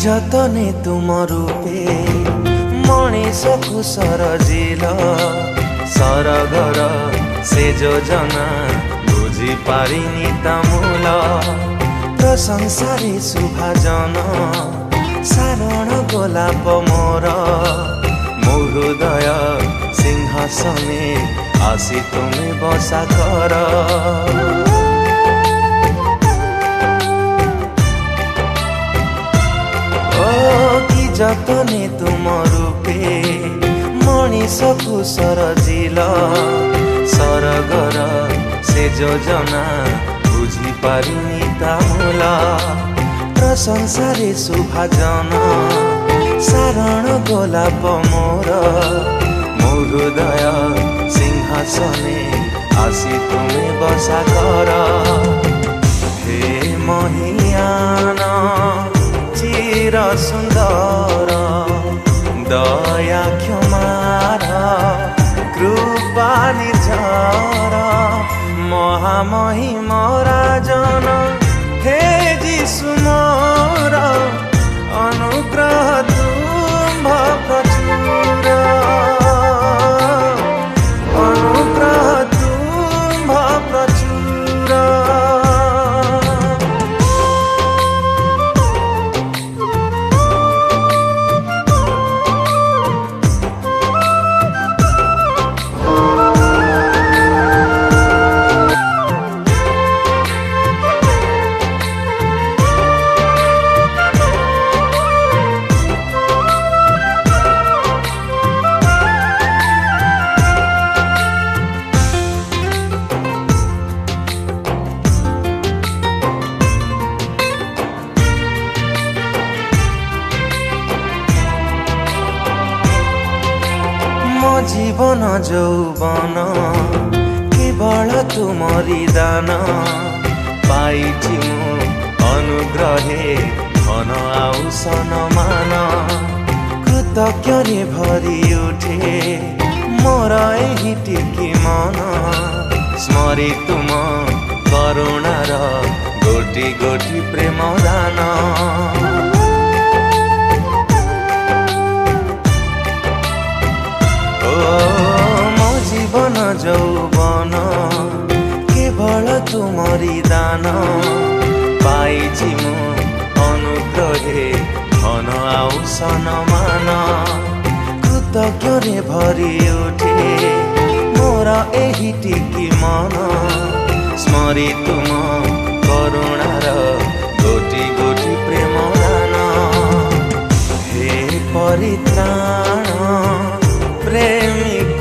যতনে তুম রূপে মଣିষକୁ ସରଜିଲ ସରଗର ସେ ଯୋଜନା ବୁଝି ପାରିନି ତା ମୂଳ ପ୍ରଶଂସାରେ ଶୁଭାଜନ ସାରଣ ଗୋଲାପ ମୋର ମୋ ହୃଦୟ ସିଂହାସନେ ଆସି ତୁମେ ବସା କର। যতনে তুম রূপে মଣିষକୁ ସରଜିଲ ସରଗର ସେ ଯୋଜନା ବୁଝି ପାରିନି ତା ମୂଳ ପ୍ରଶଂସାରେ ଶୁଭାଜନ ସାରଣ ଗୋଲାପ ମୋର ମୋ ହୃଦୟ ସିଂହାସନେ ଆସି ତୁମେ ବସା କର। ହେ ମହିୟାନ ଚିର ସୁନ୍ଦର ଦୟା କ୍ଷମାର କୃପା ନିର୍ଝର ମହାମହିମ ରାଜନ ହେ ଯୀଶୁ ମୋର ଅନୁଗ୍ରହ ତୁମ୍ଭ ପ୍ରଚୁର ଅନୁଗ୍ରହ ତୁମ୍ଭ ପ୍ରଚୁର। ମୋ ଜୀବନ ଯୌବନ କେବଳ ତୁମରି ଦାନ ପାଇଛି ମୁଁ ଅନୁଗ୍ରହେ ଧନ ଆଉ ସମ୍ମାନ କୃତଜ୍ଞରେ ଭରି ଉଠେ ମୋର ଏହି ଟିକି ମନ ସ୍ମରି ତୁମ କରୁଣାର ଗୋଟି ଗୋଟି ପ୍ରେମ ଦାନ। ମୋ ଜୀବନ ଯୌବନ କେବଳ ତୁମରି ଦାନ ପାଇଛି ମୁଁ ଅନୁଗ୍ରହେ ଧନ ଆଉ ସମ୍ମାନ କୃତଜ୍ଞରେ ଭରି ଉଠେ ମୋର ଏହି ଟିକି ମନ ସ୍ମରି ତୁମ କରୁଣାର ଗୋଟି ଗୋଟି ପ୍ରେମ ଦାନ। ହେ ପରିତ୍ରାଣ ପ୍ରେମିକ